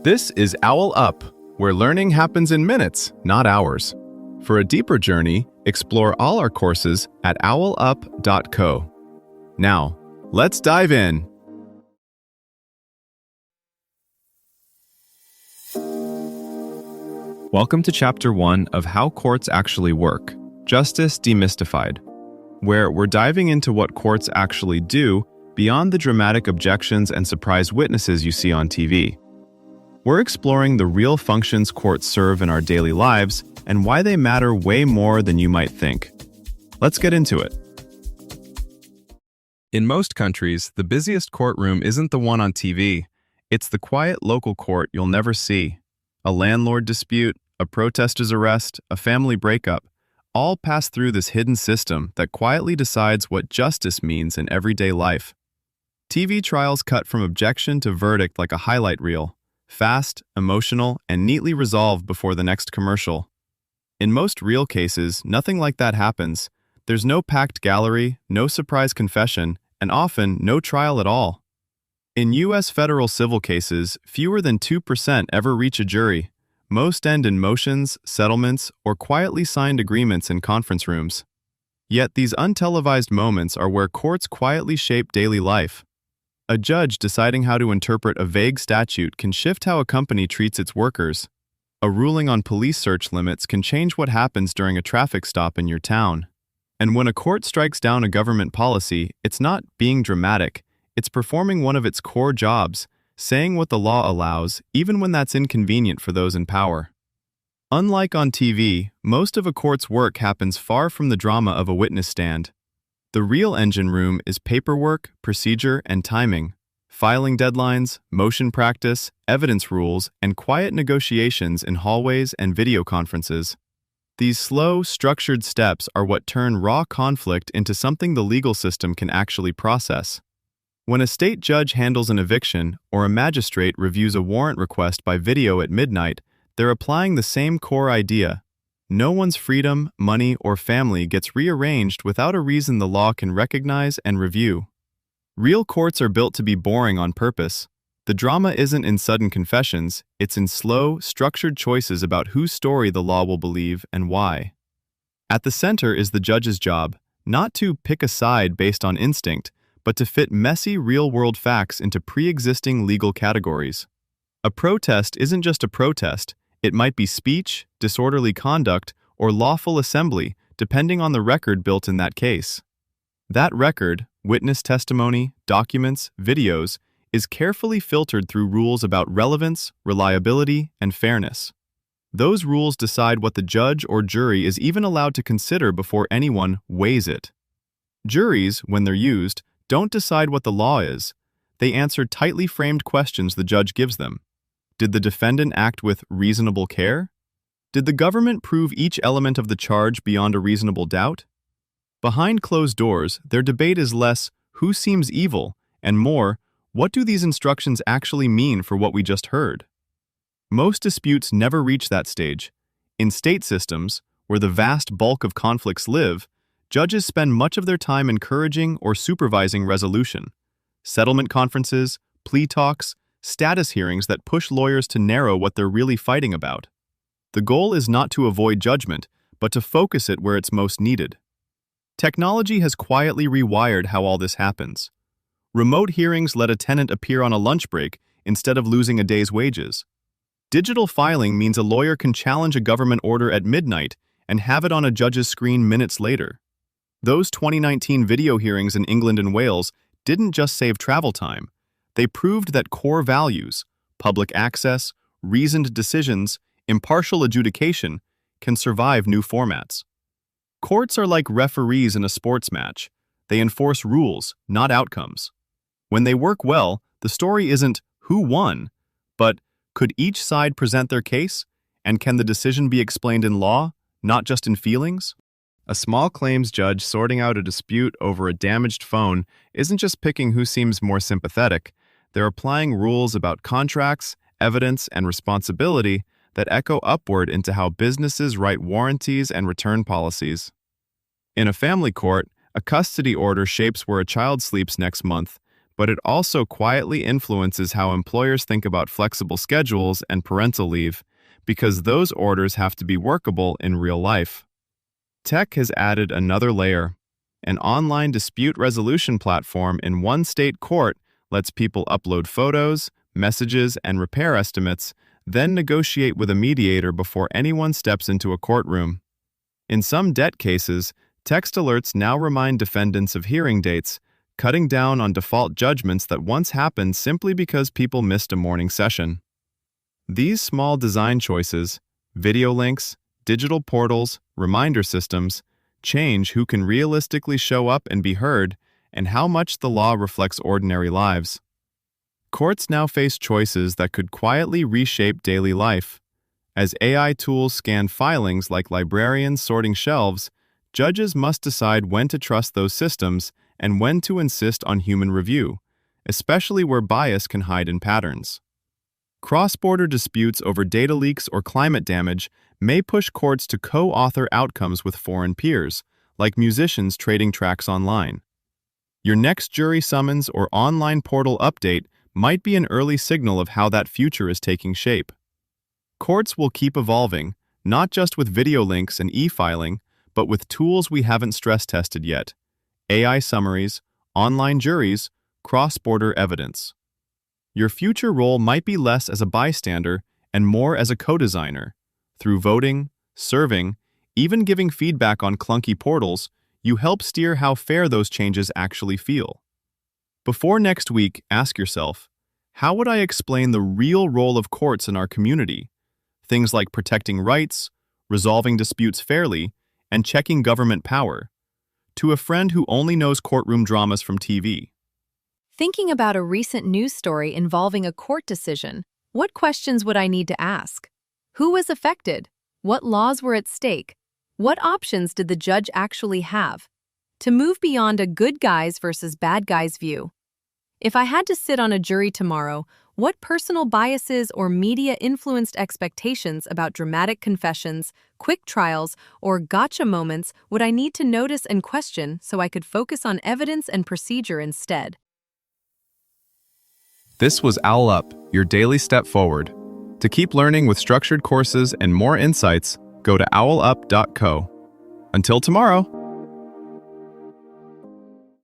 This is OwlUp, where learning happens in minutes, not hours. For a deeper journey, explore all our courses at owlup.co. Now, let's dive in. Welcome to Chapter 1 of How Courts Actually Work, Justice Demystified, where we're diving into what courts actually do beyond the dramatic objections and surprise witnesses you see on TV. We're exploring the real functions courts serve in our daily lives and why they matter way more than you might think. Let's get into it. In most countries, the busiest courtroom isn't the one on TV. It's the quiet local court you'll never see. A landlord dispute, a protester's arrest, a family breakup, all pass through this hidden system that quietly decides what justice means in everyday life. TV trials cut from objection to verdict like a highlight reel, fast, emotional, and neatly resolved before the next commercial. In most real cases, nothing like that happens. There's no packed gallery, no surprise confession, and often no trial at all. In U.S. federal civil cases, fewer than 2% ever reach a jury. Most end in motions, settlements, or quietly signed agreements in conference rooms. Yet these untelevised moments are where courts quietly shape daily life. A judge deciding how to interpret a vague statute can shift how a company treats its workers. A ruling on police search limits can change what happens during a traffic stop in your town. And when a court strikes down a government policy, it's not being dramatic, it's performing one of its core jobs, saying what the law allows, even when that's inconvenient for those in power. Unlike on TV, most of a court's work happens far from the drama of a witness stand. The real engine room is paperwork, procedure, and timing, filing deadlines, motion practice, evidence rules, and quiet negotiations in hallways and video conferences. These slow, structured steps are what turn raw conflict into something the legal system can actually process. When a state judge handles an eviction or a magistrate reviews a warrant request by video at midnight, they're applying the same core idea. No one's freedom, money, or family gets rearranged without a reason the law can recognize and review. Real courts are built to be boring on purpose. The drama isn't in sudden confessions, it's in slow, structured choices about whose story the law will believe and why. At the center is the judge's job, not to pick a side based on instinct, but to fit messy real-world facts into pre-existing legal categories. A protest isn't just a protest. It might be speech, disorderly conduct, or lawful assembly, depending on the record built in that case. That record, witness testimony, documents, videos, is carefully filtered through rules about relevance, reliability, and fairness. Those rules decide what the judge or jury is even allowed to consider before anyone weighs it. Juries, when they're used, don't decide what the law is. They answer tightly framed questions the judge gives them. Did the defendant act with reasonable care? Did the government prove each element of the charge beyond a reasonable doubt? Behind closed doors, their debate is less, who seems evil, and more, what do these instructions actually mean for what we just heard? Most disputes never reach that stage. In state systems, where the vast bulk of conflicts live, judges spend much of their time encouraging or supervising resolution. Settlement conferences, plea talks, status hearings that push lawyers to narrow what they're really fighting about. The goal is not to avoid judgment, but to focus it where it's most needed. Technology has quietly rewired how all this happens. Remote hearings let a tenant appear on a lunch break instead of losing a day's wages. Digital filing means a lawyer can challenge a government order at midnight and have it on a judge's screen minutes later. Those 2019 video hearings in England and Wales didn't just save travel time. They proved that core values, public access, reasoned decisions, impartial adjudication, can survive new formats. Courts are like referees in a sports match. They enforce rules, not outcomes. When they work well, the story isn't who won, but could each side present their case, and can the decision be explained in law, not just in feelings? A small claims judge sorting out a dispute over a damaged phone isn't just picking who seems more sympathetic. They're applying rules about contracts, evidence, and responsibility that echo upward into how businesses write warranties and return policies. In a family court, a custody order shapes where a child sleeps next month, but it also quietly influences how employers think about flexible schedules and parental leave, because those orders have to be workable in real life. Tech has added another layer. An online dispute resolution platform in one state court lets people upload photos, messages, and repair estimates, then negotiate with a mediator before anyone steps into a courtroom. In some debt cases, text alerts now remind defendants of hearing dates, cutting down on default judgments that once happened simply because people missed a morning session. These small design choices, video links, digital portals, reminder systems, change who can realistically show up and be heard and how much the law reflects ordinary lives. Courts now face choices that could quietly reshape daily life. As AI tools scan filings like librarians sorting shelves, judges must decide when to trust those systems and when to insist on human review, especially where bias can hide in patterns. Cross-border disputes over data leaks or climate damage may push courts to co-author outcomes with foreign peers, like musicians trading tracks online. Your next jury summons or online portal update might be an early signal of how that future is taking shape. Courts will keep evolving, not just with video links and e-filing, but with tools we haven't stress-tested yet: AI summaries, online juries, cross-border evidence. Your future role might be less as a bystander and more as a co-designer. Through voting, serving, even giving feedback on clunky portals, you help steer how fair those changes actually feel. Before next week, ask yourself, how would I explain the real role of courts in our community? Things like protecting rights, resolving disputes fairly, and checking government power, to a friend who only knows courtroom dramas from TV. Thinking about a recent news story involving a court decision, what questions would I need to ask? Who was affected? What laws were at stake? What options did the judge actually have? To move beyond a good guys versus bad guys view. If I had to sit on a jury tomorrow, what personal biases or media-influenced expectations about dramatic confessions, quick trials, or gotcha moments would I need to notice and question so I could focus on evidence and procedure instead? This was OwlUp, your daily step forward. To keep learning with structured courses and more insights, go to owlup.co. Until tomorrow!